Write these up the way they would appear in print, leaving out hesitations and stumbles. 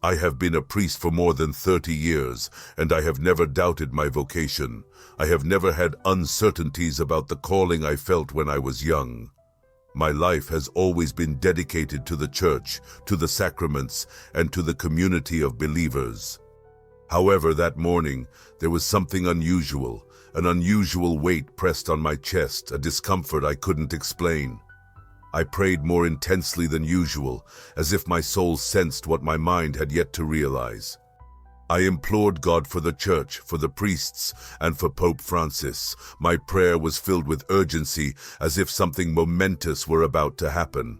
I have been a priest for more than 30 years, and I have never doubted my vocation. I have never had uncertainties about the calling I felt when I was young. My life has always been dedicated to the church, to the sacraments, and to the community of believers. However, that morning, there was something unusual. An unusual weight pressed on my chest, a discomfort I couldn't explain. I prayed more intensely than usual, as if my soul sensed what my mind had yet to realize. I implored God for the church, for the priests, and for Pope Francis. My prayer was filled with urgency, as if something momentous were about to happen.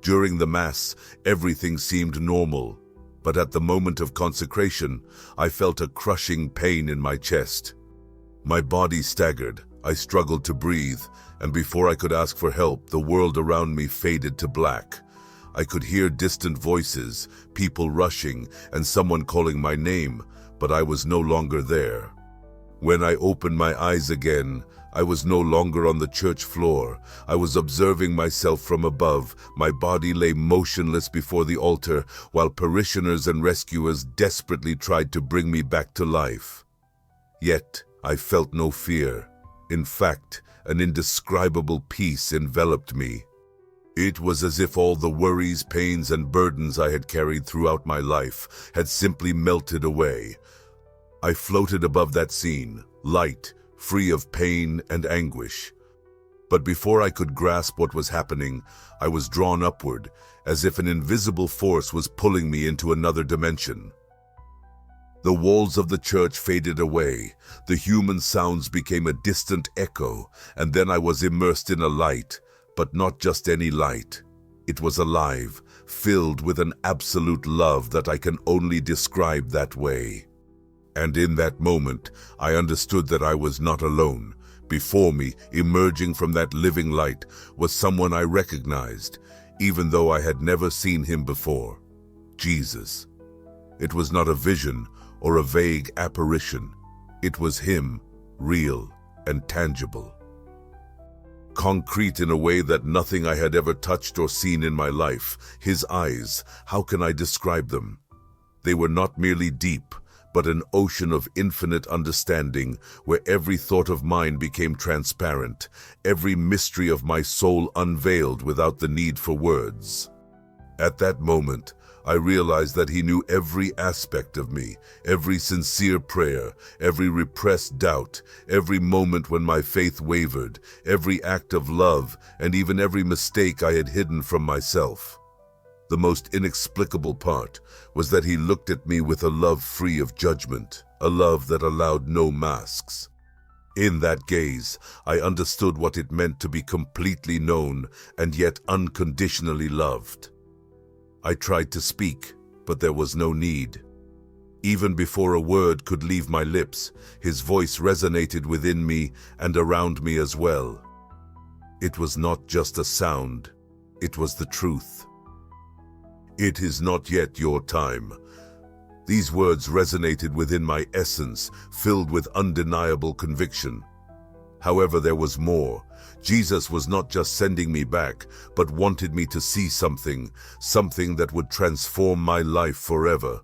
During the Mass, everything seemed normal, but at the moment of consecration, I felt a crushing pain in my chest. My body staggered, I struggled to breathe, and before I could ask for help, the world around me faded to black. I could hear distant voices, people rushing, and someone calling my name, but I was no longer there. When I opened my eyes again, I was no longer on the church floor. I was observing myself from above. My body lay motionless before the altar, while parishioners and rescuers desperately tried to bring me back to life. Yet, I felt no fear. In fact, an indescribable peace enveloped me. It was as if all the worries, pains, and burdens I had carried throughout my life had simply melted away. I floated above that scene, light, free of pain and anguish. But before I could grasp what was happening, I was drawn upward, as if an invisible force was pulling me into another dimension. The walls of the church faded away, the human sounds became a distant echo, and then I was immersed in a light, but not just any light. It was alive, filled with an absolute love that I can only describe that way. And in that moment, I understood that I was not alone. Before me, emerging from that living light, was someone I recognized, even though I had never seen him before. Jesus. It was not a vision or a vague apparition. It was him, real and tangible. Concrete in a way that nothing I had ever touched or seen in my life. His eyes, how can I describe them? They were not merely deep, but an ocean of infinite understanding, where every thought of mine became transparent, every mystery of my soul unveiled without the need for words. At that moment, I realized that he knew every aspect of me, every sincere prayer, every repressed doubt, every moment when my faith wavered, every act of love, and even every mistake I had hidden from myself. The most inexplicable part was that he looked at me with a love free of judgment, a love that allowed no masks. In that gaze, I understood what it meant to be completely known and yet unconditionally loved. I tried to speak, but there was no need. Even before a word could leave my lips, his voice resonated within me and around me as well. It was not just a sound, it was the truth. It is not yet your time. These words resonated within my essence, filled with undeniable conviction. However, there was more. Jesus was not just sending me back, but wanted me to see something that would transform my life forever.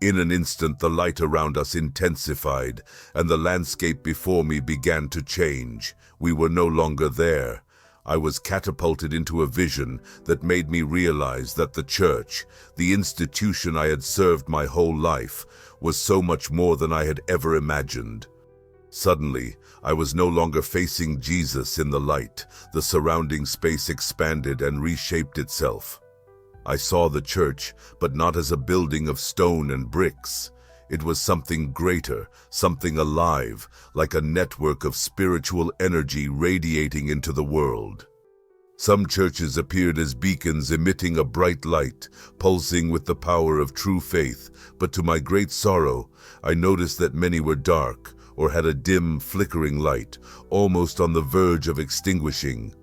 In an instant, the light around us intensified, and the landscape before me began to change. We were no longer there. I was catapulted into a vision that made me realize that the church, the institution I had served my whole life, was so much more than I had ever imagined. Suddenly, I was no longer facing Jesus in the light. The surrounding space expanded and reshaped itself. I saw the church, but not as a building of stone and bricks. It was something greater, something alive, like a network of spiritual energy radiating into the world. Some churches appeared as beacons emitting a bright light, pulsing with the power of true faith, but to my great sorrow, I noticed that many were dark, or had a dim, flickering light, almost on the verge of extinguishing.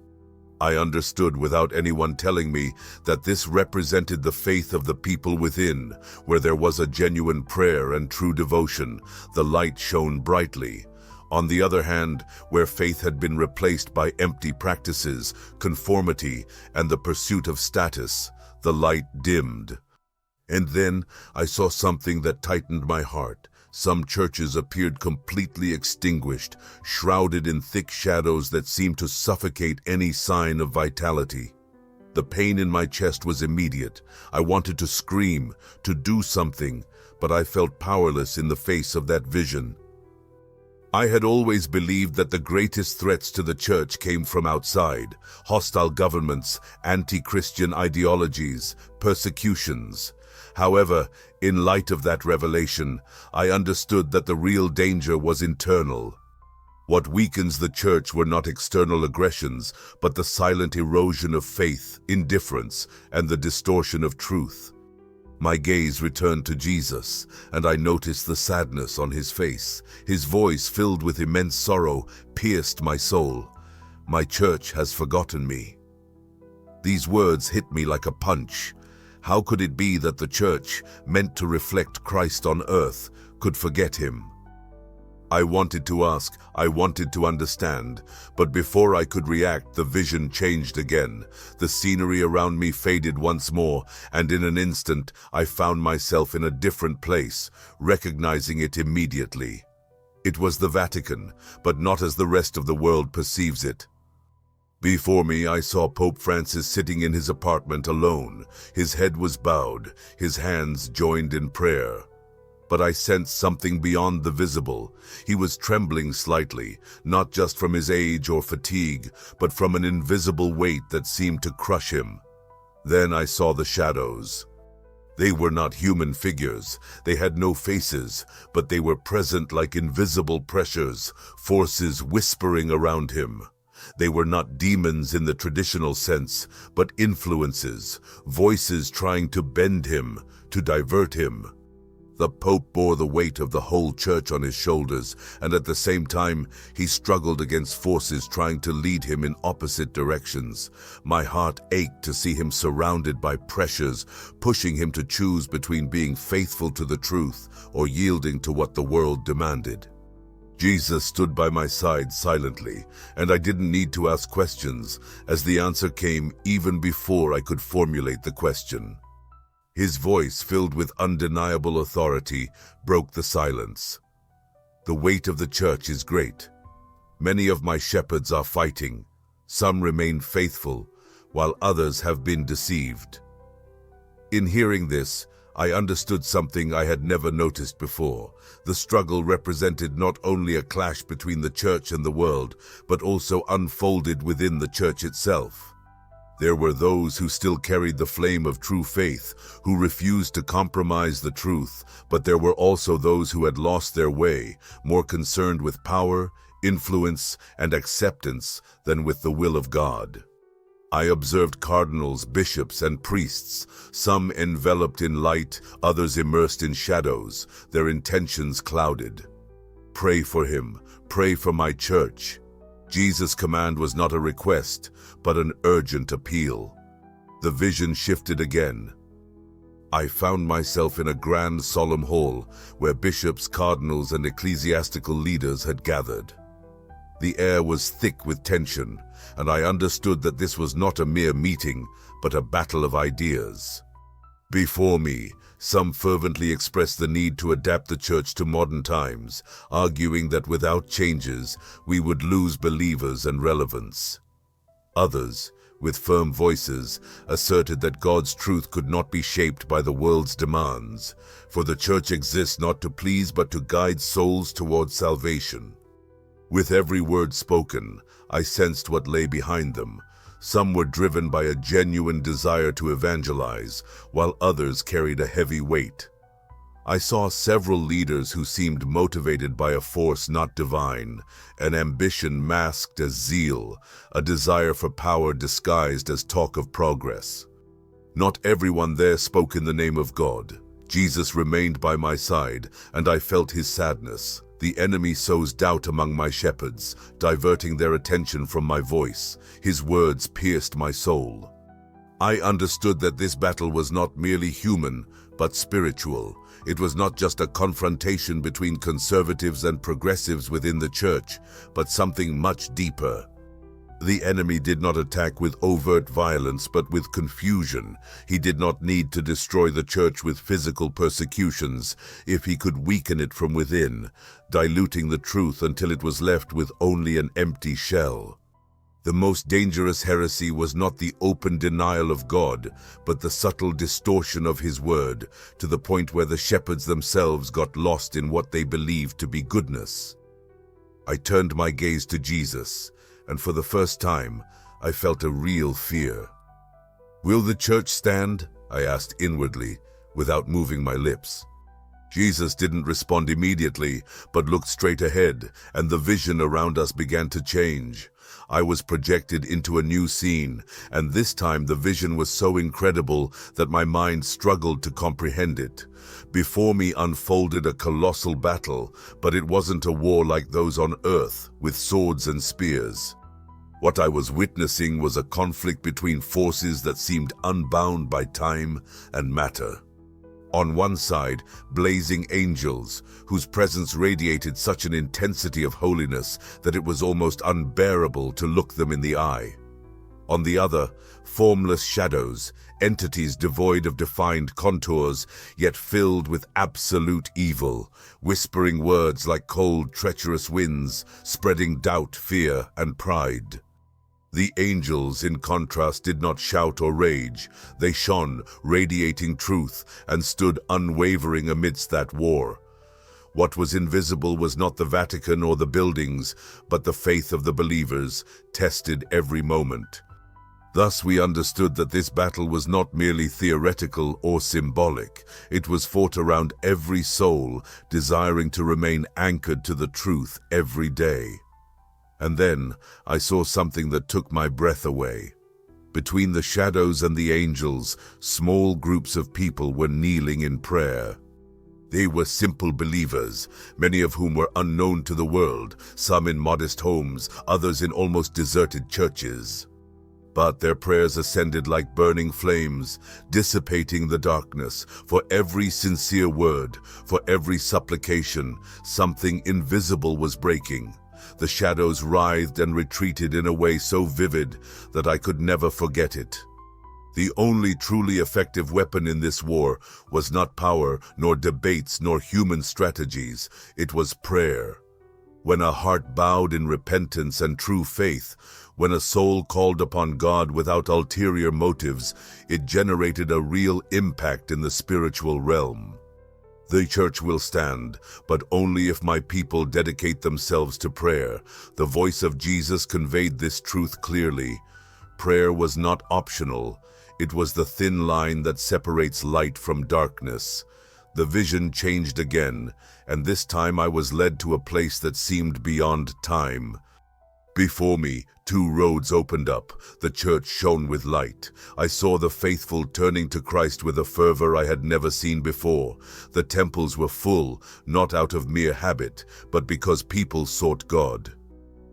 I understood without anyone telling me that this represented the faith of the people within. Where there was a genuine prayer and true devotion, the light shone brightly. On the other hand, where faith had been replaced by empty practices, conformity, and the pursuit of status, the light dimmed. And then I saw something that tightened my heart. Some churches appeared completely extinguished, shrouded in thick shadows that seemed to suffocate any sign of vitality. The pain in my chest was immediate. I wanted to scream, to do something, but I felt powerless in the face of that vision. I had always believed that the greatest threats to the church came from outside: hostile governments, anti-Christian ideologies, persecutions. However, in light of that revelation, I understood that the real danger was internal. What weakens the church were not external aggressions, but the silent erosion of faith, indifference, and the distortion of truth. My gaze returned to Jesus, and I noticed the sadness on his face. His voice, filled with immense sorrow, pierced my soul. "My church has forgotten me." These words hit me like a punch. How could it be that the church, meant to reflect Christ on earth, could forget him? I wanted to ask, I wanted to understand, but before I could react, the vision changed again. The scenery around me faded once more, and in an instant I found myself in a different place, recognizing it immediately. It was the Vatican, but not as the rest of the world perceives it. Before me, I saw Pope Francis sitting in his apartment alone. His head was bowed, his hands joined in prayer. But I sensed something beyond the visible. He was trembling slightly, not just from his age or fatigue, but from an invisible weight that seemed to crush him. Then I saw the shadows. They were not human figures. They had no faces, but they were present like invisible pressures, forces whispering around him. They were not demons in the traditional sense, but influences, voices trying to bend him, to divert him. The Pope bore the weight of the whole church on his shoulders, and at the same time, he struggled against forces trying to lead him in opposite directions. My heart ached to see him surrounded by pressures, pushing him to choose between being faithful to the truth or yielding to what the world demanded. Jesus stood by my side silently, and I didn't need to ask questions, as the answer came even before I could formulate the question. His voice, filled with undeniable authority, broke the silence. "The weight of the church is great. Many of my shepherds are fighting. Some remain faithful, while others have been deceived." In hearing this, I understood something I had never noticed before. The struggle represented not only a clash between the church and the world, but also unfolded within the church itself. There were those who still carried the flame of true faith, who refused to compromise the truth, but there were also those who had lost their way, more concerned with power, influence, and acceptance than with the will of God. I observed cardinals, bishops, and priests, some enveloped in light, others immersed in shadows, their intentions clouded. "Pray for him, pray for my church." Jesus' command was not a request, but an urgent appeal. The vision shifted again. I found myself in a grand solemn hall where bishops, cardinals, and ecclesiastical leaders had gathered. The air was thick with tension, and I understood that this was not a mere meeting, but a battle of ideas. Before me, some fervently expressed the need to adapt the church to modern times, arguing that without changes, we would lose believers and relevance. Others, with firm voices, asserted that God's truth could not be shaped by the world's demands, for the church exists not to please but to guide souls towards salvation. With every word spoken, I sensed what lay behind them. Some were driven by a genuine desire to evangelize, while others carried a heavy weight. I saw several leaders who seemed motivated by a force not divine, an ambition masked as zeal, a desire for power disguised as talk of progress. Not everyone there spoke in the name of God. Jesus remained by my side, and I felt his sadness. The enemy sows doubt among my shepherds, diverting their attention from my voice. His words pierced my soul. I understood that this battle was not merely human, but spiritual. It was not just a confrontation between conservatives and progressives within the church, but something much deeper. The enemy did not attack with overt violence, but with confusion. He did not need to destroy the church with physical persecutions if he could weaken it from within, diluting the truth until it was left with only an empty shell. The most dangerous heresy was not the open denial of God, but the subtle distortion of his word, to the point where the shepherds themselves got lost in what they believed to be goodness. I turned my gaze to Jesus, and for the first time, I felt a real fear. "Will the church stand?" I asked inwardly, without moving my lips. Jesus didn't respond immediately, but looked straight ahead, and the vision around us began to change. I was projected into a new scene, and this time the vision was so incredible that my mind struggled to comprehend it. Before me unfolded a colossal battle, but it wasn't a war like those on earth, with swords and spears. What I was witnessing was a conflict between forces that seemed unbound by time and matter. On one side, blazing angels, whose presence radiated such an intensity of holiness that it was almost unbearable to look them in the eye. On the other, formless shadows, entities devoid of defined contours, yet filled with absolute evil, whispering words like cold, treacherous winds, spreading doubt, fear, and pride. The angels, in contrast, did not shout or rage. They shone, radiating truth, and stood unwavering amidst that war. What was invisible was not the Vatican or the buildings, but the faith of the believers, tested every moment. Thus we understood that this battle was not merely theoretical or symbolic. It was fought around every soul, desiring to remain anchored to the truth every day. And then I saw something that took my breath away. Between the shadows and the angels, small groups of people were kneeling in prayer. They were simple believers, many of whom were unknown to the world, some in modest homes, others in almost deserted churches. But their prayers ascended like burning flames, dissipating the darkness. For every sincere word, for every supplication, something invisible was breaking. The shadows writhed and retreated in a way so vivid that I could never forget it. The only truly effective weapon in this war was not power, nor debates, nor human strategies. It was prayer. When a heart bowed in repentance and true faith, when a soul called upon God without ulterior motives, it generated a real impact in the spiritual realm. The church will stand, but only if my people dedicate themselves to prayer. The voice of Jesus conveyed this truth clearly. Prayer was not optional. It was the thin line that separates light from darkness. The vision changed again, and this time I was led to a place that seemed beyond time. Before me, two roads opened up. The church shone with light. I saw the faithful turning to Christ with a fervor I had never seen before. The temples were full, not out of mere habit, but because people sought God.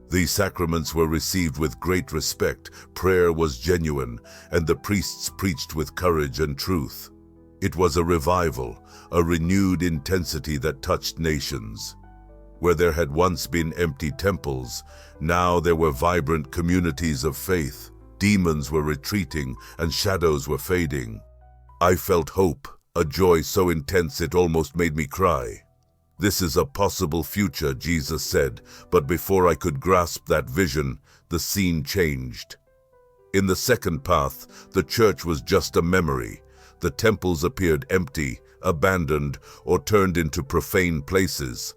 The sacraments were received with great respect, prayer was genuine, and the priests preached with courage and truth. It was a revival, a renewed intensity that touched nations. Where there had once been empty temples, now there were vibrant communities of faith. Demons were retreating and shadows were fading. I felt hope, a joy so intense it almost made me cry. "This is a possible future," Jesus said, but before I could grasp that vision, the scene changed. In the second path, the church was just a memory. The temples appeared empty, abandoned, or turned into profane places.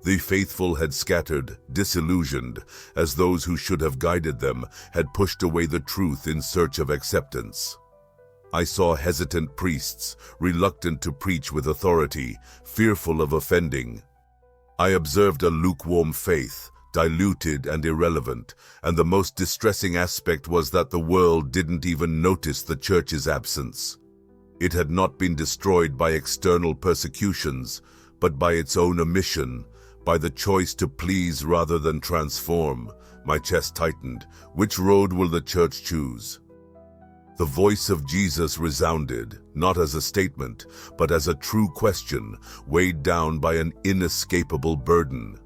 The faithful had scattered, disillusioned, as those who should have guided them had pushed away the truth in search of acceptance. I saw hesitant priests, reluctant to preach with authority, fearful of offending. I observed a lukewarm faith, diluted and irrelevant, and the most distressing aspect was that the world didn't even notice the church's absence. It had not been destroyed by external persecutions, but by its own omission, by the choice to please rather than transform. My chest tightened. Which road will the church choose? The voice of Jesus resounded, not as a statement, but as a true question, weighed down by an inescapable burden.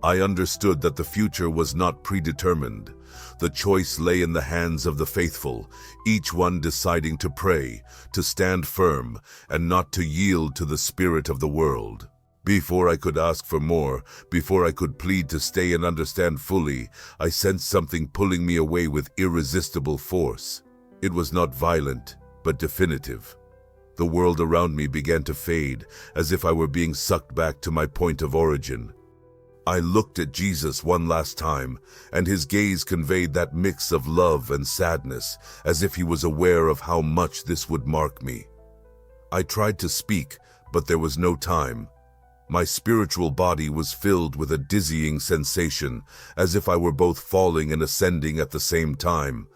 I understood that the future was not predetermined. The choice lay in the hands of the faithful, each one deciding to pray, to stand firm, and not to yield to the spirit of the world. Before I could ask for more, before I could plead to stay and understand fully, I sensed something pulling me away with irresistible force. It was not violent, but definitive. The world around me began to fade, as if I were being sucked back to my point of origin. I looked at Jesus one last time, and his gaze conveyed that mix of love and sadness, as if he was aware of how much this would mark me. I tried to speak, but there was no time. My spiritual body was filled with a dizzying sensation, as if I were both falling and ascending at the same time.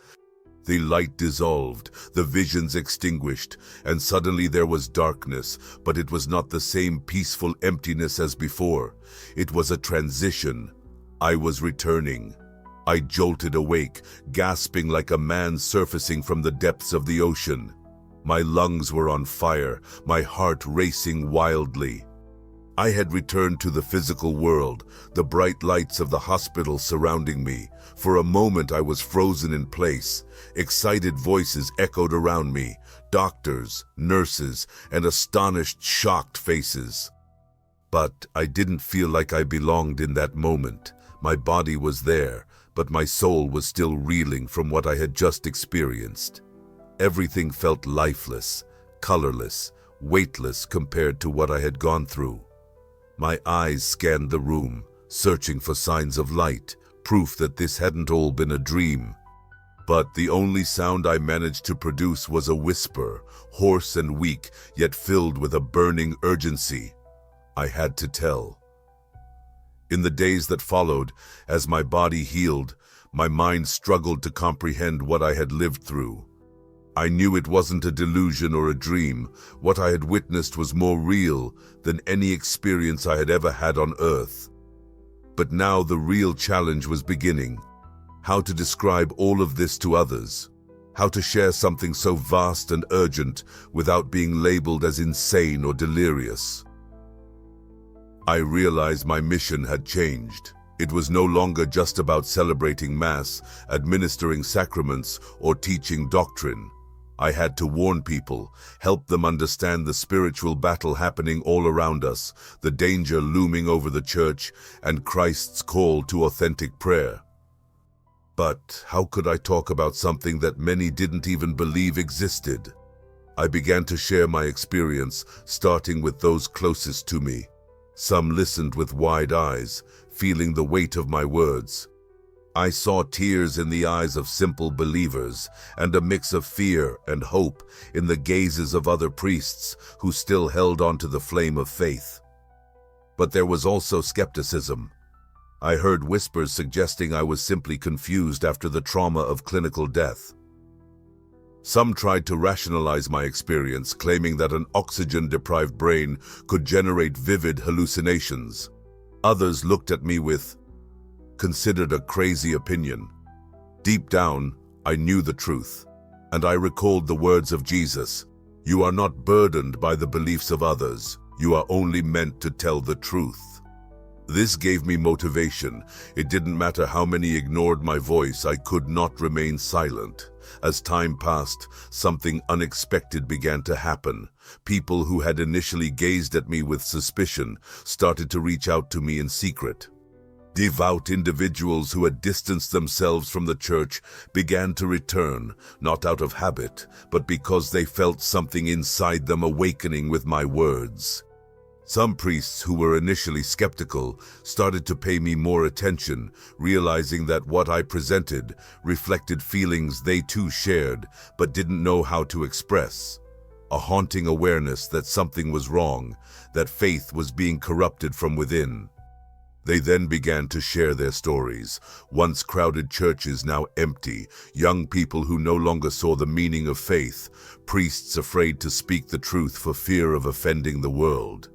The light dissolved, the visions extinguished, and suddenly there was darkness, but it was not the same peaceful emptiness as before. It was a transition. I was returning. I jolted awake, gasping like a man surfacing from the depths of the ocean. My lungs were on fire, my heart racing wildly. I had returned to the physical world, the bright lights of the hospital surrounding me. For a moment I was frozen in place. Excited voices echoed around me, doctors, nurses, and astonished, shocked faces. But I didn't feel like I belonged in that moment. My body was there, but my soul was still reeling from what I had just experienced. Everything felt lifeless, colorless, weightless compared to what I had gone through. My eyes scanned the room, searching for signs of light, proof that this hadn't all been a dream. But the only sound I managed to produce was a whisper, hoarse and weak, yet filled with a burning urgency. I had to tell. In the days that followed, as my body healed, my mind struggled to comprehend what I had lived through. I knew it wasn't a delusion or a dream. What I had witnessed was more real than any experience I had ever had on earth. But now the real challenge was beginning. How to describe all of this to others? How to share something so vast and urgent without being labeled as insane or delirious? I realized my mission had changed. It was no longer just about celebrating Mass, administering sacraments, or teaching doctrine. I had to warn people, help them understand the spiritual battle happening all around us, the danger looming over the Church, and Christ's call to authentic prayer. But how could I talk about something that many didn't even believe existed? I began to share my experience, starting with those closest to me. Some listened with wide eyes, feeling the weight of my words. I saw tears in the eyes of simple believers and a mix of fear and hope in the gazes of other priests who still held on to the flame of faith. But there was also skepticism. I heard whispers suggesting I was simply confused after the trauma of clinical death. Some tried to rationalize my experience, claiming that an oxygen-deprived brain could generate vivid hallucinations. Others looked at me with considered a crazy opinion. Deep down, I knew the truth, and I recalled the words of Jesus, "You are not burdened by the beliefs of others. You are only meant to tell the truth." This gave me motivation. It didn't matter how many ignored my voice, I could not remain silent. As time passed, something unexpected began to happen. People who had initially gazed at me with suspicion started to reach out to me in secret. Devout individuals who had distanced themselves from the Church began to return, not out of habit, but because they felt something inside them awakening with my words. Some priests who were initially skeptical started to pay me more attention, realizing that what I presented reflected feelings they too shared but didn't know how to express. A haunting awareness that something was wrong, that faith was being corrupted from within. They then began to share their stories. Once crowded churches now empty, young people who no longer saw the meaning of faith, priests afraid to speak the truth for fear of offending the world.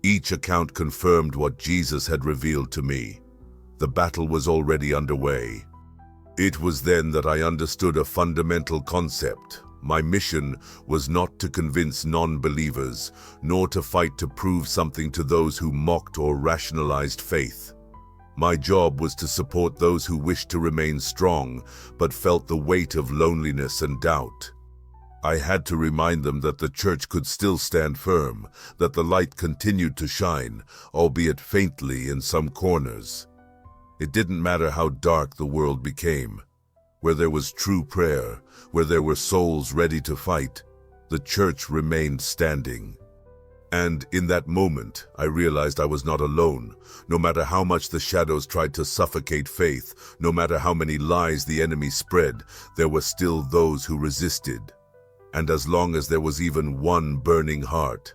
Each account confirmed what Jesus had revealed to me. The battle was already underway. It was then that I understood a fundamental concept. My mission was not to convince non-believers, nor to fight to prove something to those who mocked or rationalized faith. My job was to support those who wished to remain strong, but felt the weight of loneliness and doubt. I had to remind them that the church could still stand firm, that the light continued to shine, albeit faintly in some corners. It didn't matter how dark the world became. Where there was true prayer, where there were souls ready to fight, the church remained standing. And in that moment, I realized I was not alone. No matter how much the shadows tried to suffocate faith, no matter how many lies the enemy spread, there were still those who resisted. And as long as there was even one burning heart,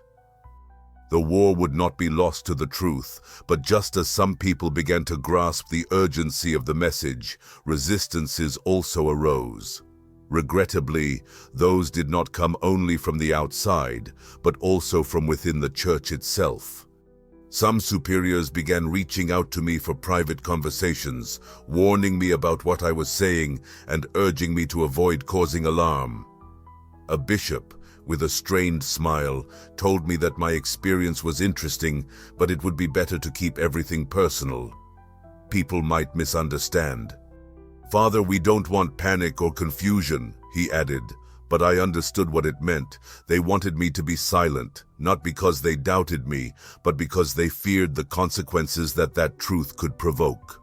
the war would not be lost to the truth. But just as some people began to grasp the urgency of the message, resistances also arose. Regrettably, those did not come only from the outside, but also from within the church itself. Some superiors began reaching out to me for private conversations, warning me about what I was saying and urging me to avoid causing alarm. A bishop, with a strained smile, told me that my experience was interesting, but it would be better to keep everything personal. People might misunderstand. "Father, we don't want panic or confusion," he added, but I understood what it meant. They wanted me to be silent, not because they doubted me, but because they feared the consequences that truth could provoke.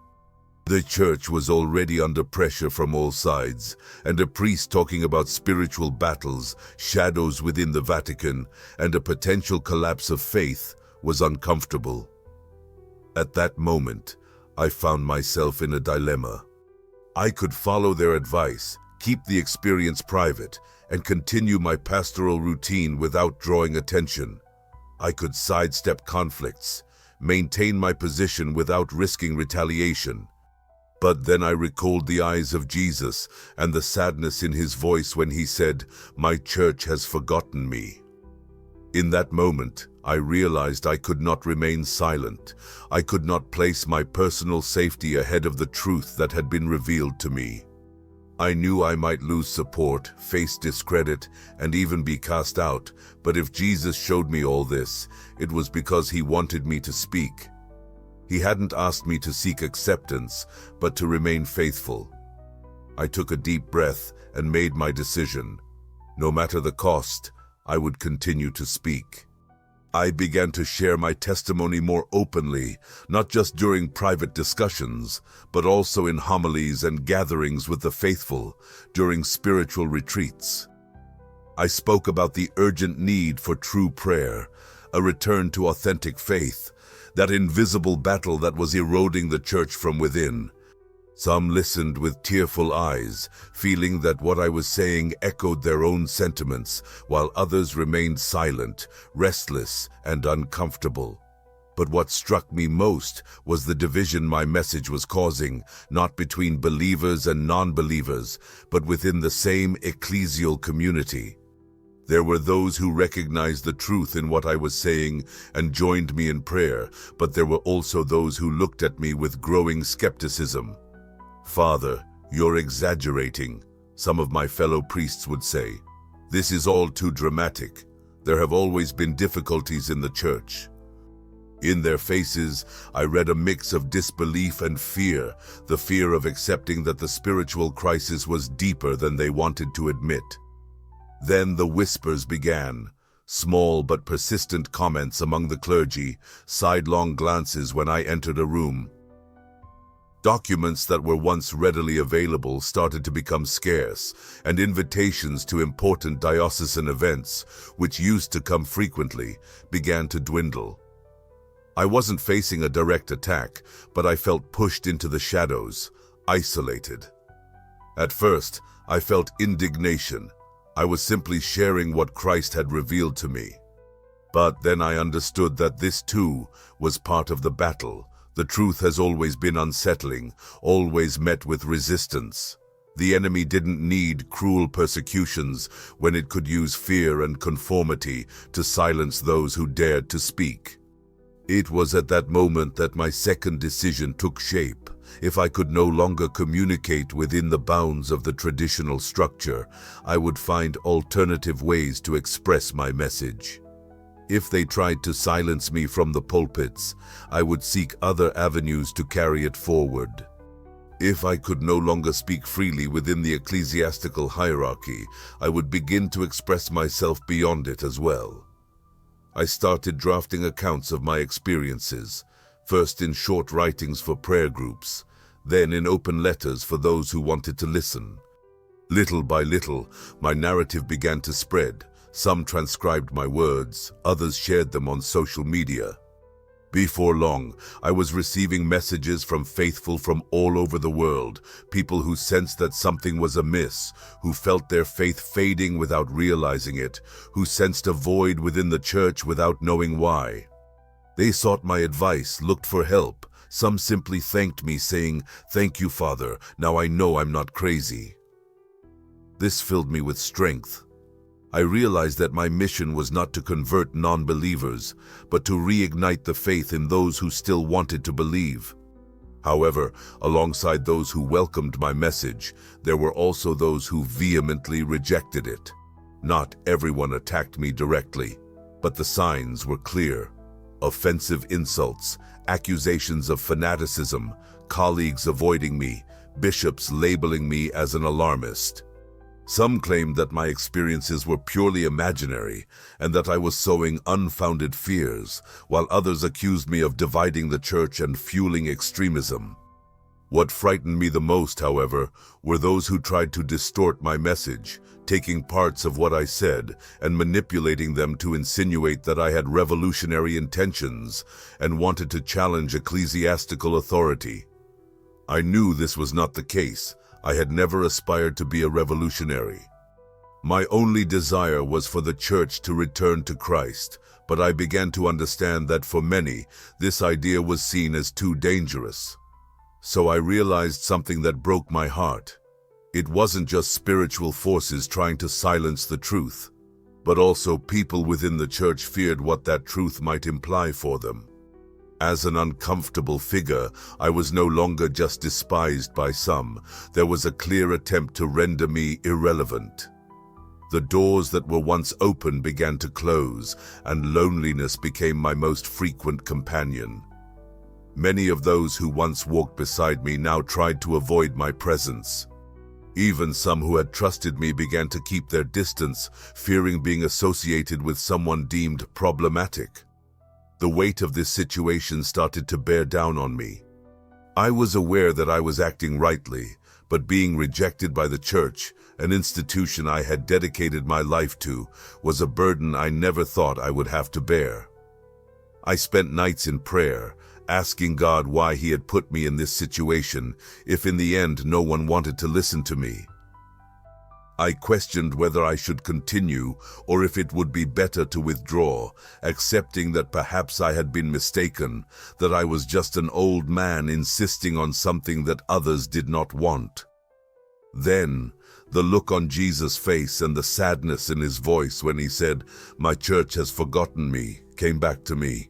The church was already under pressure from all sides, and a priest talking about spiritual battles, shadows within the Vatican, and a potential collapse of faith was uncomfortable. At that moment, I found myself in a dilemma. I could follow their advice, keep the experience private, and continue my pastoral routine without drawing attention. I could sidestep conflicts, maintain my position without risking retaliation. But then I recalled the eyes of Jesus and the sadness in his voice when he said, "My church has forgotten me." In that moment, I realized I could not remain silent. I could not place my personal safety ahead of the truth that had been revealed to me. I knew I might lose support, face discredit, and even be cast out, but if Jesus showed me all this, it was because he wanted me to speak. He hadn't asked me to seek acceptance, but to remain faithful. I took a deep breath and made my decision. No matter the cost, I would continue to speak. I began to share my testimony more openly, not just during private discussions, but also in homilies and gatherings with the faithful, during spiritual retreats. I spoke about the urgent need for true prayer, a return to authentic faith, that invisible battle that was eroding the church from within. Some listened with tearful eyes, feeling that what I was saying echoed their own sentiments, while others remained silent, restless, and uncomfortable. But what struck me most was the division my message was causing, not between believers and non-believers, but within the same ecclesial community. There were those who recognized the truth in what I was saying and joined me in prayer, but there were also those who looked at me with growing skepticism. "Father, you're exaggerating," some of my fellow priests would say. "This is all too dramatic. There have always been difficulties in the church." In their faces, I read a mix of disbelief and fear, the fear of accepting that the spiritual crisis was deeper than they wanted to admit. Then the whispers began, small but persistent comments among the clergy, sidelong glances when I entered a room. Documents that were once readily available started to become scarce, and invitations to important diocesan events, which used to come frequently, began to dwindle. I wasn't facing a direct attack, but I felt pushed into the shadows, isolated. At first, I felt indignation. I was simply sharing what Christ had revealed to me. But then I understood that this too was part of the battle. The truth has always been unsettling, always met with resistance. The enemy didn't need cruel persecutions when it could use fear and conformity to silence those who dared to speak. It was at that moment that my second decision took shape. If I could no longer communicate within the bounds of the traditional structure, I would find alternative ways to express my message. If they tried to silence me from the pulpits, I would seek other avenues to carry it forward. If I could no longer speak freely within the ecclesiastical hierarchy, I would begin to express myself beyond it as well. I started drafting accounts of my experiences, first in short writings for prayer groups, then in open letters for those who wanted to listen. Little by little, my narrative began to spread. Some transcribed my words, others shared them on social media. Before long, I was receiving messages from faithful from all over the world, people who sensed that something was amiss, who felt their faith fading without realizing it, who sensed a void within the church without knowing why. They sought my advice, looked for help. Some simply thanked me, saying, "Thank you, Father, now I know I'm not crazy." This filled me with strength. I realized that my mission was not to convert non-believers, but to reignite the faith in those who still wanted to believe. However, alongside those who welcomed my message, there were also those who vehemently rejected it. Not everyone attacked me directly, but the signs were clear. Offensive insults, accusations of fanaticism, colleagues avoiding me, bishops labeling me as an alarmist. Some claimed that my experiences were purely imaginary and that I was sowing unfounded fears, while others accused me of dividing the church and fueling extremism. What frightened me the most, however, were those who tried to distort my message, taking parts of what I said and manipulating them to insinuate that I had revolutionary intentions and wanted to challenge ecclesiastical authority. I knew this was not the case. I had never aspired to be a revolutionary. My only desire was for the church to return to Christ, but I began to understand that for many, this idea was seen as too dangerous. So I realized something that broke my heart. It wasn't just spiritual forces trying to silence the truth, but also people within the church feared what that truth might imply for them. As an uncomfortable figure, I was no longer just despised by some. There was a clear attempt to render me irrelevant. The doors that were once open began to close, and loneliness became my most frequent companion. Many of those who once walked beside me now tried to avoid my presence. Even some who had trusted me began to keep their distance, fearing being associated with someone deemed problematic. The weight of this situation started to bear down on me. I was aware that I was acting rightly, but being rejected by the church, an institution I had dedicated my life to, was a burden I never thought I would have to bear. I spent nights in prayer, asking God why He had put me in this situation, if in the end no one wanted to listen to me. I questioned whether I should continue or if it would be better to withdraw, accepting that perhaps I had been mistaken, that I was just an old man insisting on something that others did not want. Then, the look on Jesus' face and the sadness in His voice when He said, "My church has forgotten me," came back to me.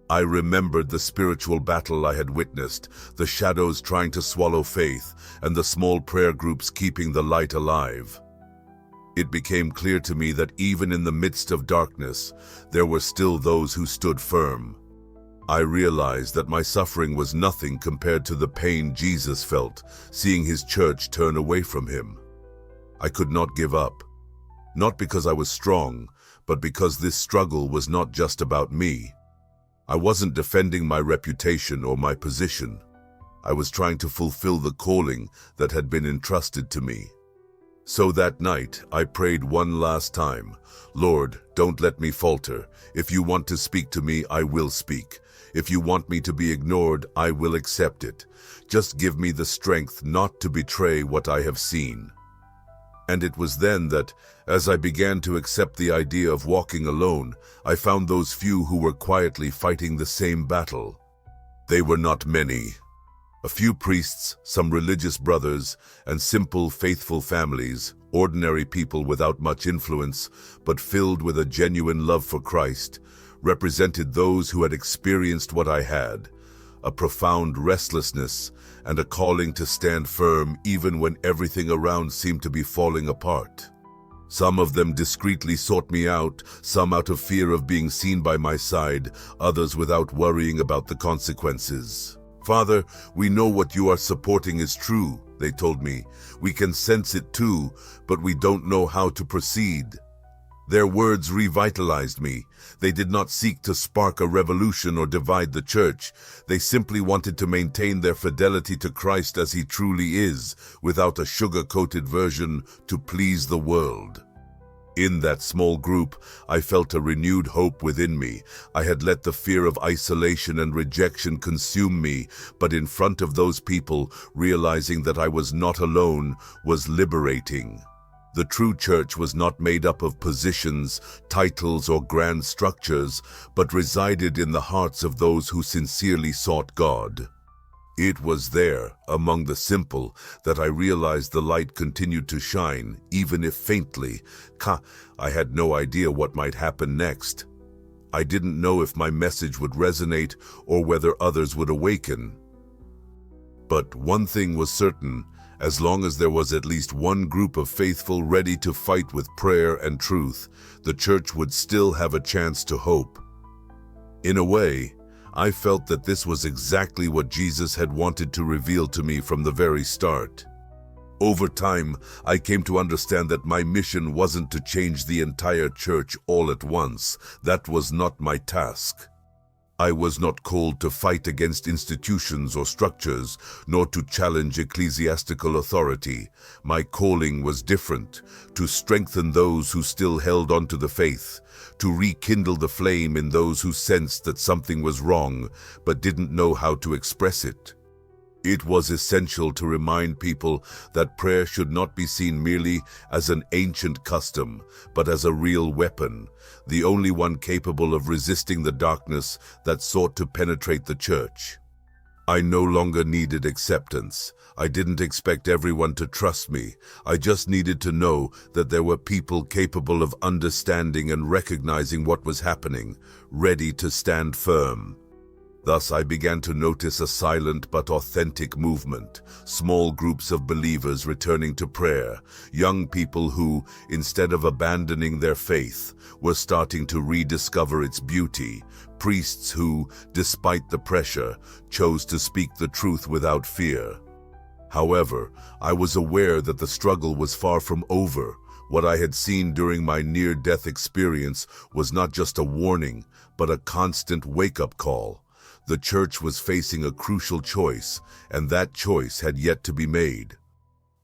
I remembered the spiritual battle I had witnessed, the shadows trying to swallow faith, and the small prayer groups keeping the light alive. It became clear to me that even in the midst of darkness, there were still those who stood firm. I realized that my suffering was nothing compared to the pain Jesus felt, seeing His church turn away from Him. I could not give up, not because I was strong, but because this struggle was not just about me. I wasn't defending my reputation or my position. I was trying to fulfill the calling that had been entrusted to me. So that night, I prayed one last time, "Lord, don't let me falter. If you want to speak to me, I will speak. If you want me to be ignored, I will accept it. Just give me the strength not to betray what I have seen." And it was then that, as I began to accept the idea of walking alone, I found those few who were quietly fighting the same battle. They were not many. A few priests, some religious brothers, and simple, faithful families, ordinary people without much influence, but filled with a genuine love for Christ, represented those who had experienced what I had, a profound restlessness and a calling to stand firm even when everything around seemed to be falling apart. Some of them discreetly sought me out, some out of fear of being seen by my side, others without worrying about the consequences. "Father, we know what you are supporting is true," they told me. "We can sense it too, but we don't know how to proceed." Their words revitalized me. They did not seek to spark a revolution or divide the church. They simply wanted to maintain their fidelity to Christ as he truly is, without a sugar-coated version to please the world. In that small group, I felt a renewed hope within me. I had let the fear of isolation and rejection consume me, but in front of those people, realizing that I was not alone was liberating. The true church was not made up of positions, titles, or grand structures, but resided in the hearts of those who sincerely sought God. It was there, among the simple, that I realized the light continued to shine, even if faintly. I had no idea what might happen next. I didn't know if my message would resonate or whether others would awaken. But one thing was certain: as long as there was at least one group of faithful ready to fight with prayer and truth, the church would still have a chance to hope. In a way, I felt that this was exactly what Jesus had wanted to reveal to me from the very start. Over time, I came to understand that my mission wasn't to change the entire church all at once. That was not my task. I was not called to fight against institutions or structures, nor to challenge ecclesiastical authority. My calling was different: to strengthen those who still held on to the faith, to rekindle the flame in those who sensed that something was wrong, but didn't know how to express it. It was essential to remind people that prayer should not be seen merely as an ancient custom, but as a real weapon, the only one capable of resisting the darkness that sought to penetrate the church. I no longer needed acceptance. I didn't expect everyone to trust me. I just needed to know that there were people capable of understanding and recognizing what was happening, ready to stand firm. Thus, I began to notice a silent but authentic movement, small groups of believers returning to prayer, young people who, instead of abandoning their faith, were starting to rediscover its beauty, priests who, despite the pressure, chose to speak the truth without fear. However, I was aware that the struggle was far from over. What I had seen during my near-death experience was not just a warning, but a constant wake-up call. The church was facing a crucial choice, and that choice had yet to be made.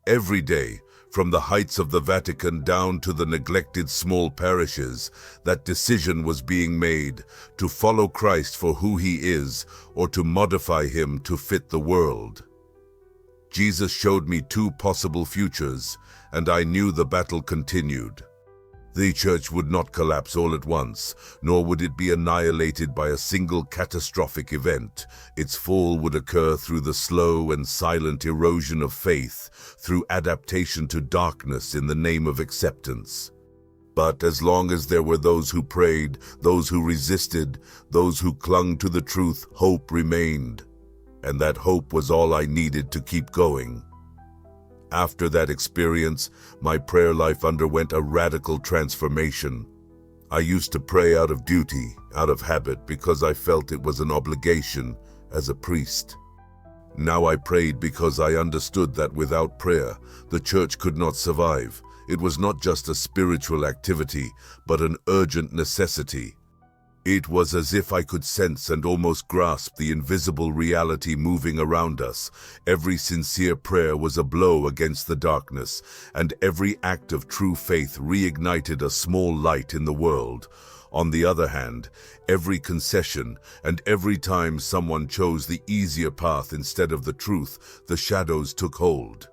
Every day, from the heights of the Vatican down to the neglected small parishes, that decision was being made: to follow Christ for who he is, or to modify him to fit the world. Jesus showed me two possible futures, and I knew the battle continued. The church would not collapse all at once, nor would it be annihilated by a single catastrophic event. Its fall would occur through the slow and silent erosion of faith, through adaptation to darkness in the name of acceptance. But as long as there were those who prayed, those who resisted, those who clung to the truth, hope remained. And that hope was all I needed to keep going. After that experience, my prayer life underwent a radical transformation. I used to pray out of duty, out of habit, because I felt it was an obligation as a priest. Now I prayed because I understood that without prayer, the church could not survive. It was not just a spiritual activity, but an urgent necessity. It was as if I could sense and almost grasp the invisible reality moving around us. Every sincere prayer was a blow against the darkness, and every act of true faith reignited a small light in the world. On the other hand, every concession and every time someone chose the easier path instead of the truth, the shadows took hold.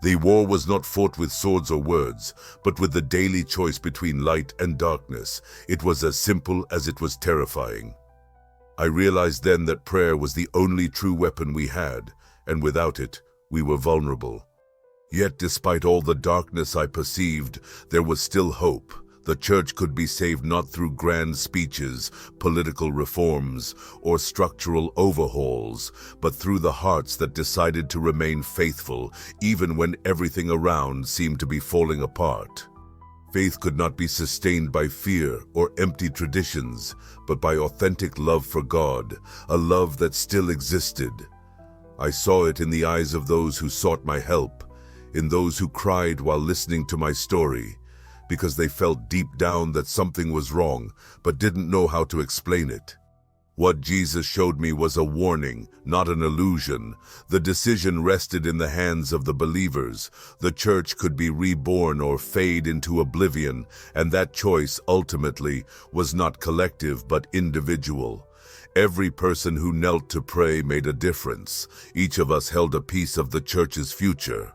The war was not fought with swords or words, but with the daily choice between light and darkness. It was as simple as it was terrifying. I realized then that prayer was the only true weapon we had, and without it, we were vulnerable. Yet despite all the darkness I perceived, there was still hope. The church could be saved not through grand speeches, political reforms, or structural overhauls, but through the hearts that decided to remain faithful, even when everything around seemed to be falling apart. Faith could not be sustained by fear or empty traditions, but by authentic love for God, a love that still existed. I saw it in the eyes of those who sought my help, in those who cried while listening to my story, because they felt deep down that something was wrong, but didn't know how to explain it. What Jesus showed me was a warning, not an illusion. The decision rested in the hands of the believers. The church could be reborn or fade into oblivion, and that choice, ultimately, was not collective but individual. Every person who knelt to pray made a difference. Each of us held a piece of the church's future.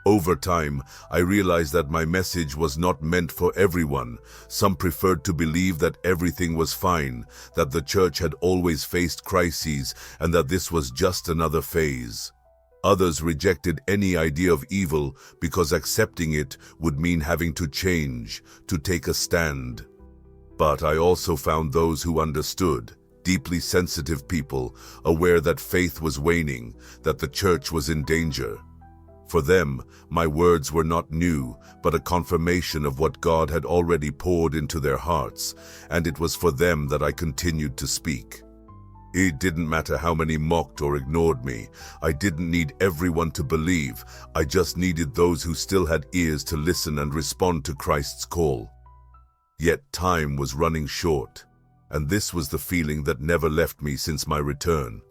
Over time, I realized that my message was not meant for everyone. Some preferred to believe that everything was fine, that the church had always faced crises, and that this was just another phase. Others rejected any idea of evil because accepting it would mean having to change, to take a stand. But I also found those who understood, deeply sensitive people, aware that faith was waning, that the church was in danger. For them, my words were not new, but a confirmation of what God had already poured into their hearts, and it was for them that I continued to speak. It didn't matter how many mocked or ignored me. I didn't need everyone to believe. I just needed those who still had ears to listen and respond to Christ's call. Yet time was running short, and this was the feeling that never left me since my return.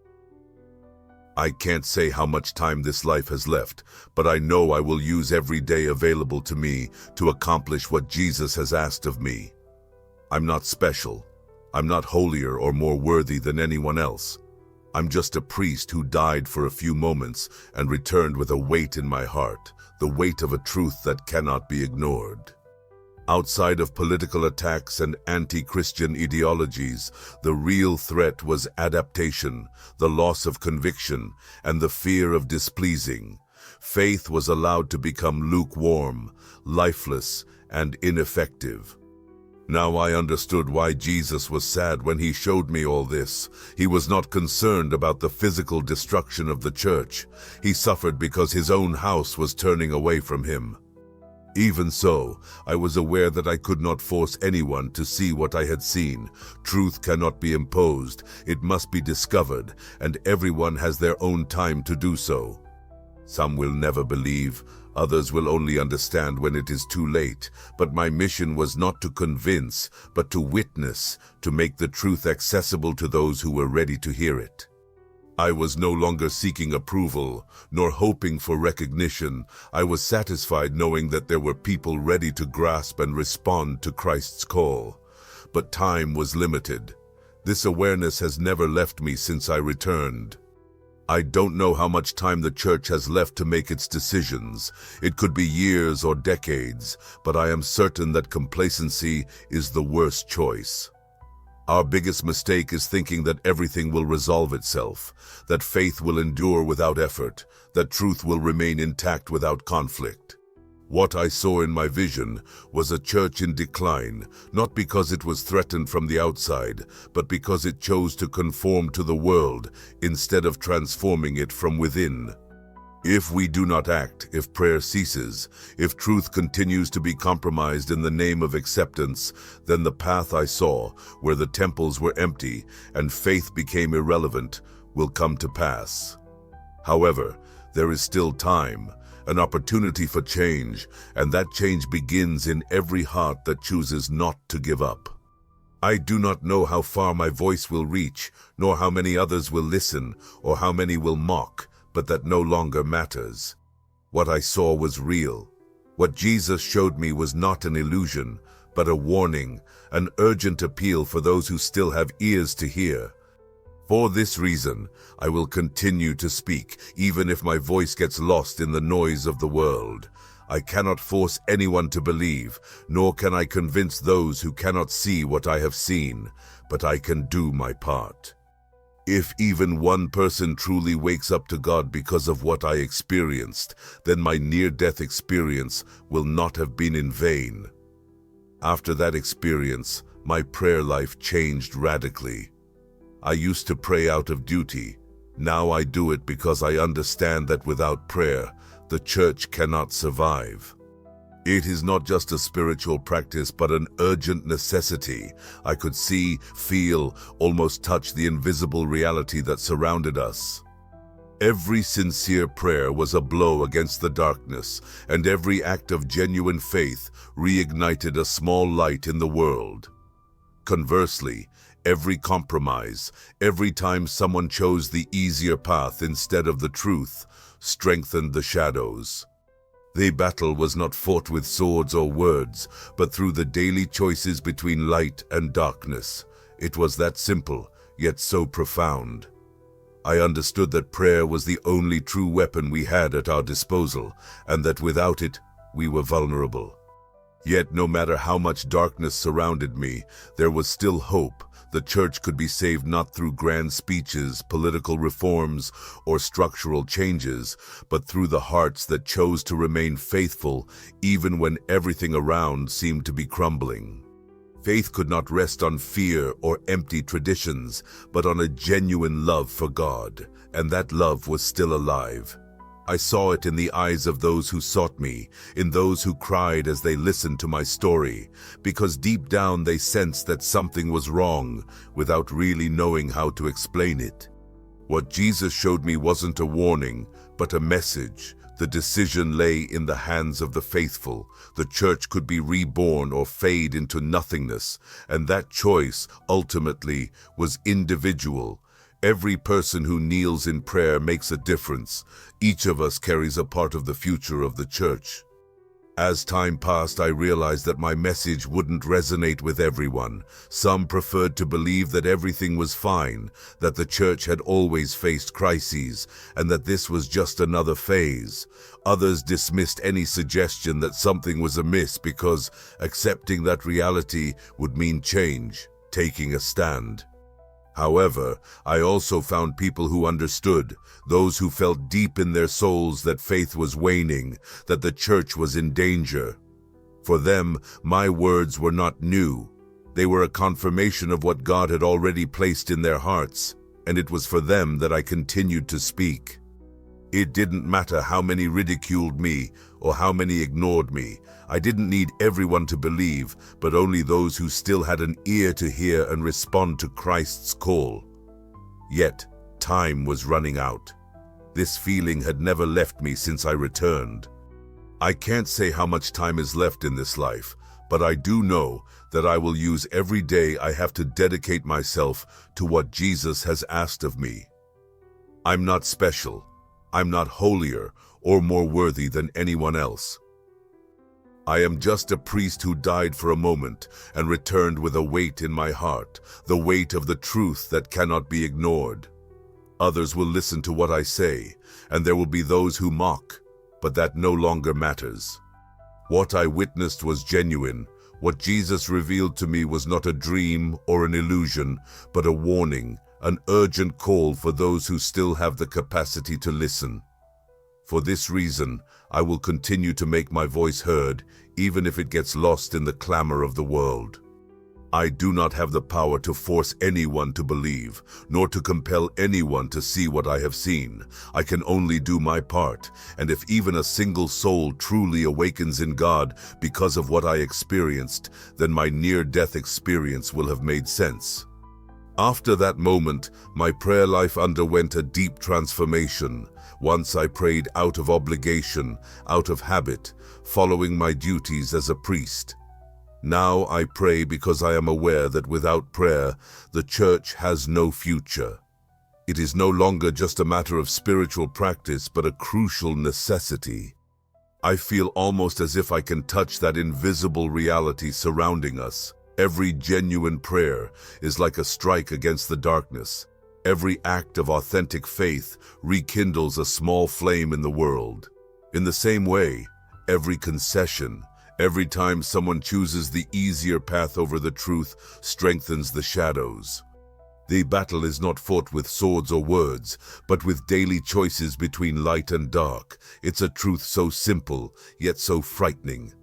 I can't say how much time this life has left, but I know I will use every day available to me to accomplish what Jesus has asked of me. I'm not special. I'm not holier or more worthy than anyone else. I'm just a priest who died for a few moments and returned with a weight in my heart, the weight of a truth that cannot be ignored. Outside of political attacks and anti-Christian ideologies, the real threat was adaptation, the loss of conviction, and the fear of displeasing. Faith was allowed to become lukewarm, lifeless, and ineffective. Now I understood why Jesus was sad when he showed me all this. He was not concerned about the physical destruction of the church. He suffered because his own house was turning away from him. Even so, I was aware that I could not force anyone to see what I had seen. Truth cannot be imposed, it must be discovered, and everyone has their own time to do so. Some will never believe, others will only understand when it is too late, but my mission was not to convince, but to witness, to make the truth accessible to those who were ready to hear it. I was no longer seeking approval, nor hoping for recognition. I was satisfied knowing that there were people ready to grasp and respond to Christ's call. But time was limited. This awareness has never left me since I returned. I don't know how much time the church has left to make its decisions. It could be years or decades, but I am certain that complacency is the worst choice. Our biggest mistake is thinking that everything will resolve itself, that faith will endure without effort, that truth will remain intact without conflict. What I saw in my vision was a church in decline, not because it was threatened from the outside, but because it chose to conform to the world instead of transforming it from within. If we do not act, if prayer ceases, if truth continues to be compromised in the name of acceptance, then the path I saw, where the temples were empty and faith became irrelevant, will come to pass. However, there is still time, an opportunity for change, and that change begins in every heart that chooses not to give up. I do not know how far my voice will reach, nor how many others will listen, or how many will mock, but that no longer matters. What I saw was real. What Jesus showed me was not an illusion, but a warning, an urgent appeal for those who still have ears to hear. For this reason, I will continue to speak, even if my voice gets lost in the noise of the world. I cannot force anyone to believe, nor can I convince those who cannot see what I have seen, but I can do my part. If even one person truly wakes up to God because of what I experienced, then my near-death experience will not have been in vain. After that experience, my prayer life changed radically. I used to pray out of duty. Now I do it because I understand that without prayer, the church cannot survive. It is not just a spiritual practice, but an urgent necessity. I could see, feel, almost touch the invisible reality that surrounded us. Every sincere prayer was a blow against the darkness, and every act of genuine faith reignited a small light in the world. Conversely, every compromise, every time someone chose the easier path instead of the truth, strengthened the shadows. The battle was not fought with swords or words, but through the daily choices between light and darkness. It was that simple, yet so profound. I understood that prayer was the only true weapon we had at our disposal, and that without it, we were vulnerable. Yet no matter how much darkness surrounded me, there was still hope. The church could be saved not through grand speeches, political reforms, or structural changes, but through the hearts that chose to remain faithful even when everything around seemed to be crumbling. Faith could not rest on fear or empty traditions, but on a genuine love for God, and that love was still alive. I saw it in the eyes of those who sought me, in those who cried as they listened to my story, because deep down they sensed that something was wrong without really knowing how to explain it. What Jesus showed me wasn't a warning, but a message. The decision lay in the hands of the faithful. The church could be reborn or fade into nothingness, and that choice, ultimately, was individual. Every person who kneels in prayer makes a difference. Each of us carries a part of the future of the church. As time passed, I realized that my message wouldn't resonate with everyone. Some preferred to believe that everything was fine, that the church had always faced crises, and that this was just another phase. Others dismissed any suggestion that something was amiss because accepting that reality would mean change, taking a stand. However, I also found people who understood, those who felt deep in their souls that faith was waning, that the church was in danger. For them, my words were not new. They were a confirmation of what God had already placed in their hearts, and it was for them that I continued to speak. It didn't matter how many ridiculed me or how many ignored me. I didn't need everyone to believe, but only those who still had an ear to hear and respond to Christ's call. Yet, time was running out. This feeling had never left me since I returned. I can't say how much time is left in this life, but I do know that I will use every day I have to dedicate myself to what Jesus has asked of me. I'm not special. I'm not holier or more worthy than anyone else. I am just a priest who died for a moment and returned with a weight in my heart, the weight of the truth that cannot be ignored. Others will listen to what I say, and there will be those who mock, but that no longer matters. What I witnessed was genuine. What Jesus revealed to me was not a dream or an illusion, but a warning, an urgent call for those who still have the capacity to listen. For this reason, I will continue to make my voice heard, even if it gets lost in the clamor of the world. I do not have the power to force anyone to believe, nor to compel anyone to see what I have seen. I can only do my part, and if even a single soul truly awakens in God because of what I experienced, then my near-death experience will have made sense. After that moment, my prayer life underwent a deep transformation. Once I prayed out of obligation, out of habit, following my duties as a priest. Now I pray because I am aware that without prayer, the church has no future. It is no longer just a matter of spiritual practice, but a crucial necessity. I feel almost as if I can touch that invisible reality surrounding us. Every genuine prayer is like a strike against the darkness. Every act of authentic faith rekindles a small flame in the world. In the same way, every concession, every time someone chooses the easier path over the truth, strengthens the shadows. The battle is not fought with swords or words, but with daily choices between light and dark. It's a truth so simple, yet so frightening.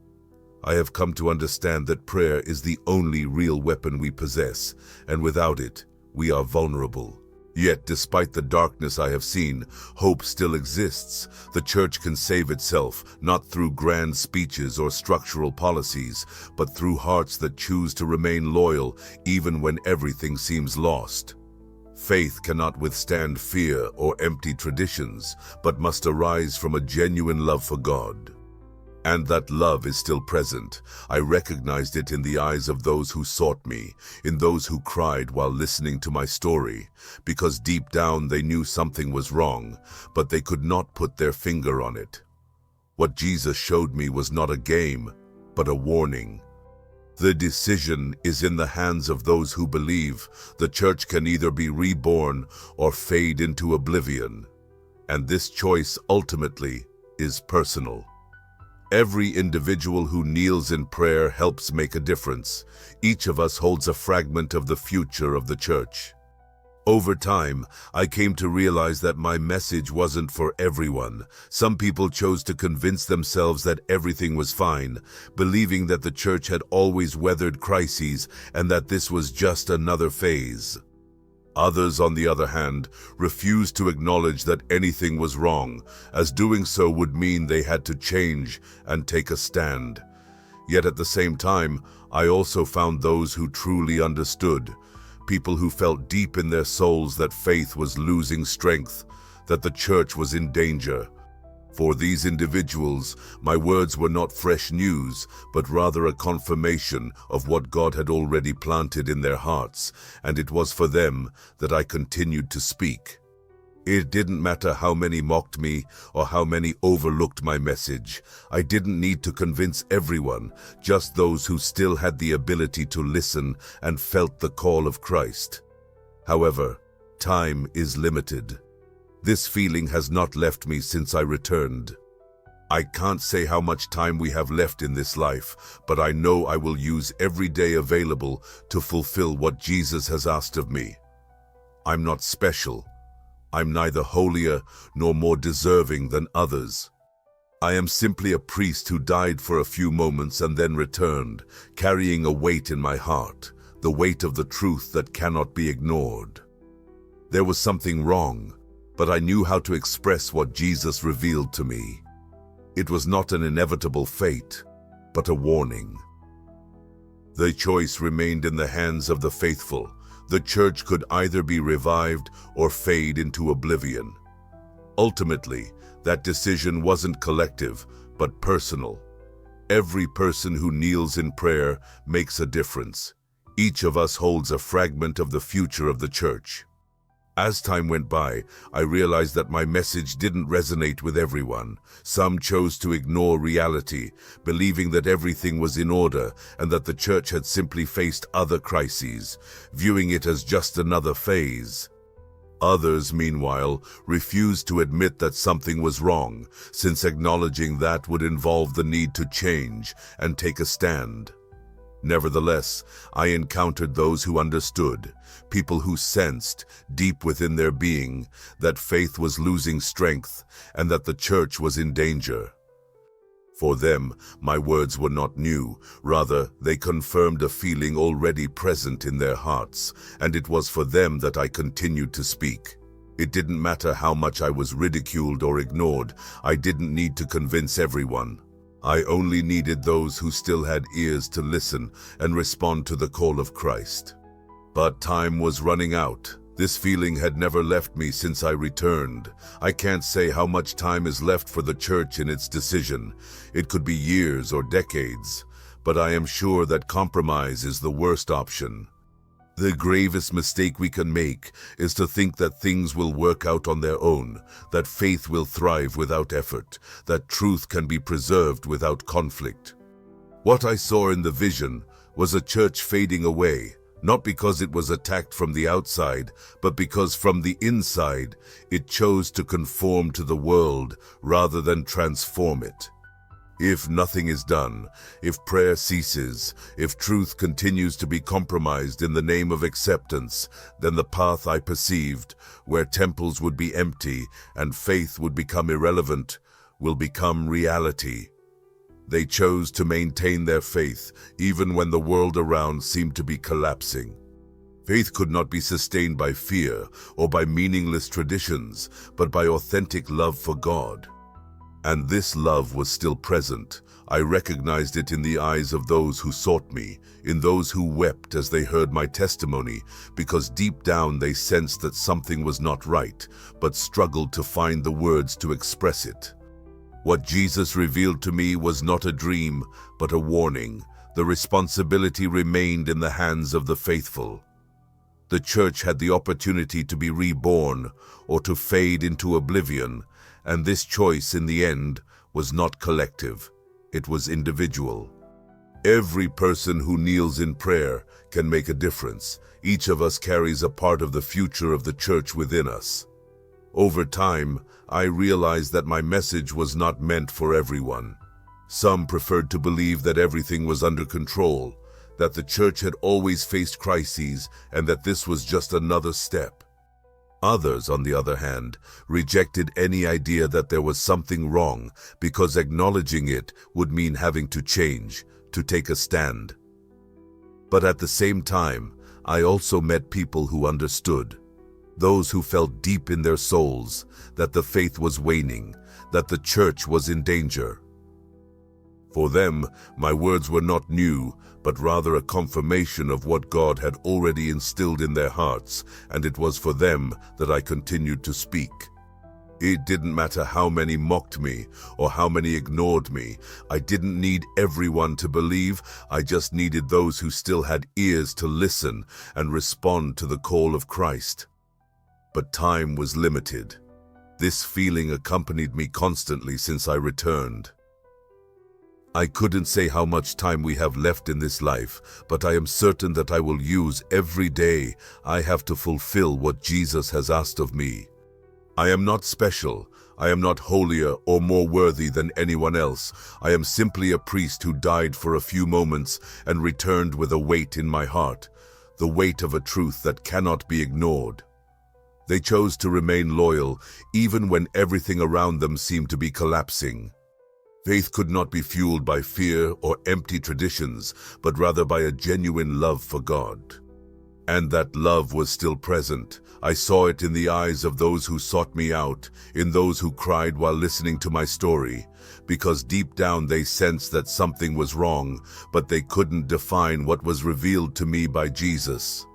I have come to understand that prayer is the only real weapon we possess, and without it, we are vulnerable. Yet, despite the darkness I have seen, hope still exists. The church can save itself, not through grand speeches or structural policies, but through hearts that choose to remain loyal even when everything seems lost. Faith cannot withstand fear or empty traditions, but must arise from a genuine love for God. And that love is still present. I recognized it in the eyes of those who sought me, in those who cried while listening to my story, because deep down they knew something was wrong, but they could not put their finger on it. What Jesus showed me was not a game, but a warning. The decision is in the hands of those who believe. The church can either be reborn or fade into oblivion. And this choice ultimately is personal. Every individual who kneels in prayer helps make a difference. Each of us holds a fragment of the future of the church. Over time, I came to realize that my message wasn't for everyone. Some people chose to convince themselves that everything was fine, believing that the church had always weathered crises and that this was just another phase. Others, on the other hand, refused to acknowledge that anything was wrong, as doing so would mean they had to change and take a stand. Yet at the same time, I also found those who truly understood, people who felt deep in their souls that faith was losing strength, that the church was in danger. For these individuals, my words were not fresh news, but rather a confirmation of what God had already planted in their hearts, and it was for them that I continued to speak. It didn't matter how many mocked me or how many overlooked my message. I didn't need to convince everyone, just those who still had the ability to listen and felt the call of Christ. However, time is limited. This feeling has not left me since I returned. I can't say how much time we have left in this life, but I know I will use every day available to fulfill what Jesus has asked of me. I'm not special. I'm neither holier nor more deserving than others. I am simply a priest who died for a few moments and then returned, carrying a weight in my heart, the weight of the truth that cannot be ignored. There was something wrong, but I knew how to express what Jesus revealed to me. It was not an inevitable fate, but a warning. The choice remained in the hands of the faithful. The church could either be revived or fade into oblivion. Ultimately, that decision wasn't collective, but personal. Every person who kneels in prayer makes a difference. Each of us holds a fragment of the future of the church. As time went by, I realized that my message didn't resonate with everyone. Some chose to ignore reality, believing that everything was in order and that the church had simply faced other crises, viewing it as just another phase. Others, meanwhile, refused to admit that something was wrong, since acknowledging that would involve the need to change and take a stand. Nevertheless, I encountered those who understood, people who sensed, deep within their being, that faith was losing strength and that the church was in danger. For them, my words were not new, rather, they confirmed a feeling already present in their hearts, and it was for them that I continued to speak. It didn't matter how much I was ridiculed or ignored. I didn't need to convince everyone. I only needed those who still had ears to listen and respond to the call of Christ. But time was running out. This feeling had never left me since I returned. I can't say how much time is left for the church in its decision. It could be years or decades, but I am sure that compromise is the worst option. The gravest mistake we can make is to think that things will work out on their own, that faith will thrive without effort, that truth can be preserved without conflict. What I saw in the vision was a church fading away, not because it was attacked from the outside, but because from the inside it chose to conform to the world rather than transform it. If nothing is done, if prayer ceases, if truth continues to be compromised in the name of acceptance, then the path I perceived, where temples would be empty and faith would become irrelevant, will become reality. They chose to maintain their faith even when the world around seemed to be collapsing. Faith could not be sustained by fear or by meaningless traditions, but by authentic love for God. And this love was still present. I recognized it in the eyes of those who sought me, in those who wept as they heard my testimony, because deep down they sensed that something was not right, but struggled to find the words to express it. What Jesus revealed to me was not a dream, but a warning. The responsibility remained in the hands of the faithful. The church had the opportunity to be reborn or to fade into oblivion, and this choice in the end was not collective, it was individual. Every person who kneels in prayer can make a difference. Each of us carries a part of the future of the church within us. Over time, I realized that my message was not meant for everyone. Some preferred to believe that everything was under control, that the church had always faced crises, and that this was just another step. Others, on the other hand, rejected any idea that there was something wrong, because acknowledging it would mean having to change, to take a stand. But at the same time, I also met people who understood. Those who felt deep in their souls that the faith was waning, that the church was in danger. For them, my words were not new, but rather a confirmation of what God had already instilled in their hearts, and it was for them that I continued to speak. It didn't matter how many mocked me or how many ignored me. I didn't need everyone to believe. I just needed those who still had ears to listen and respond to the call of Christ. But time was limited. This feeling accompanied me constantly since I returned. I couldn't say how much time we have left in this life, but I am certain that I will use every day I have to fulfill what Jesus has asked of me. I am not special. I am not holier or more worthy than anyone else. I am simply a priest who died for a few moments and returned with a weight in my heart, the weight of a truth that cannot be ignored. They chose to remain loyal, even when everything around them seemed to be collapsing. Faith could not be fueled by fear or empty traditions, but rather by a genuine love for God. And that love was still present. I saw it in the eyes of those who sought me out, in those who cried while listening to my story, because deep down they sensed that something was wrong, but they couldn't define what was revealed to me by Jesus.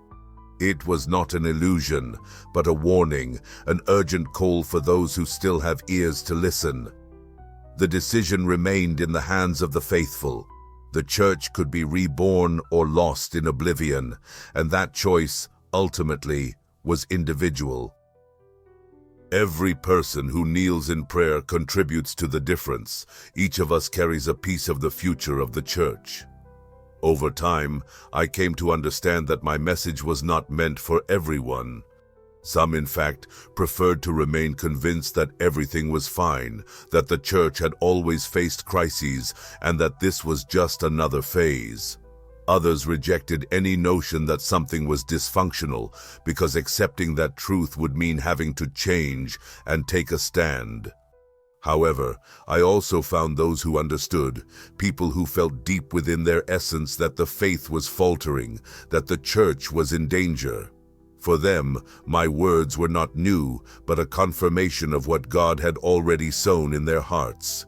It was not an illusion, but a warning, an urgent call for those who still have ears to listen. The decision remained in the hands of the faithful. The church could be reborn or lost in oblivion, and that choice, ultimately, was individual. Every person who kneels in prayer contributes to the difference. Each of us carries a piece of the future of the church. Over time, I came to understand that my message was not meant for everyone. Some, in fact, preferred to remain convinced that everything was fine, that the church had always faced crises, and that this was just another phase. Others rejected any notion that something was dysfunctional, because accepting that truth would mean having to change and take a stand. However, I also found those who understood, people who felt deep within their essence that the faith was faltering, that the church was in danger. For them, my words were not new, but a confirmation of what God had already sown in their hearts.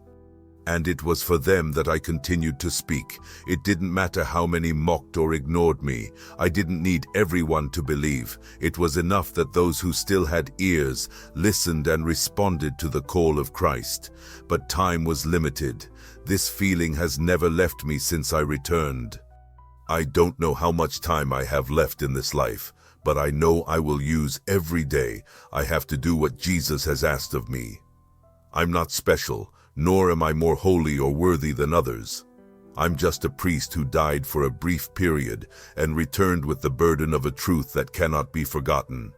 And it was for them that I continued to speak. It didn't matter how many mocked or ignored me. I didn't need everyone to believe. It was enough that those who still had ears listened and responded to the call of Christ. But time was limited. This feeling has never left me since I returned. I don't know how much time I have left in this life, but I know I will use every day I have to do what Jesus has asked of me. I'm not special, nor am I more holy or worthy than others. I'm just a priest who died for a brief period and returned with the burden of a truth that cannot be forgotten.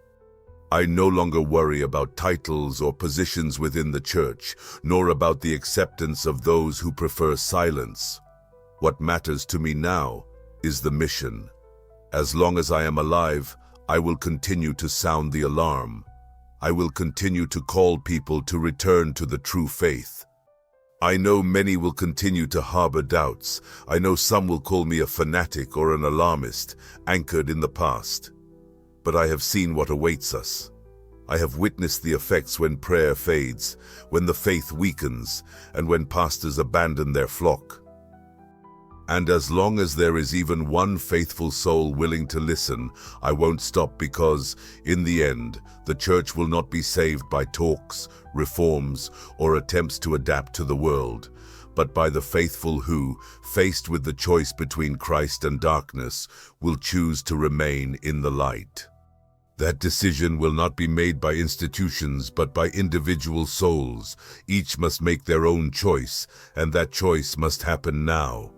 I no longer worry about titles or positions within the church, nor about the acceptance of those who prefer silence. What matters to me now is the mission. As long as I am alive, I will continue to sound the alarm. I will continue to call people to return to the true faith. I know many will continue to harbor doubts. I know some will call me a fanatic or an alarmist, anchored in the past. But I have seen what awaits us. I have witnessed the effects when prayer fades, when the faith weakens, and when pastors abandon their flock. And as long as there is even one faithful soul willing to listen, I won't stop, because, in the end, the church will not be saved by talks, reforms, or attempts to adapt to the world, but by the faithful who, faced with the choice between Christ and darkness, will choose to remain in the light. That decision will not be made by institutions, but by individual souls. Each must make their own choice, and that choice must happen now.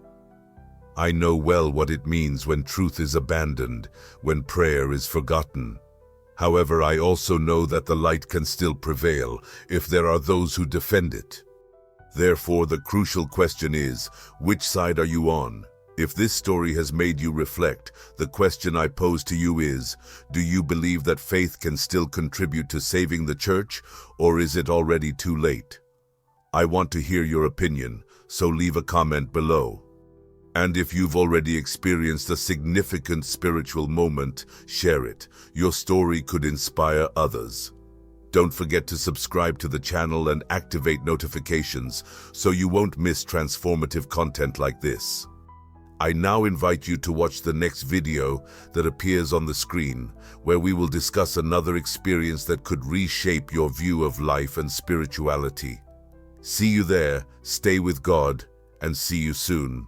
I know well what it means when truth is abandoned, when prayer is forgotten. However, I also know that the light can still prevail if there are those who defend it. Therefore, the crucial question is, which side are you on? If this story has made you reflect, the question I pose to you is, do you believe that faith can still contribute to saving the church, or is it already too late? I want to hear your opinion, so leave a comment below. And if you've already experienced a significant spiritual moment, share it. Your story could inspire others. Don't forget to subscribe to the channel and activate notifications so you won't miss transformative content like this. I now invite you to watch the next video that appears on the screen, where we will discuss another experience that could reshape your view of life and spirituality. See you there, stay with God, and see you soon.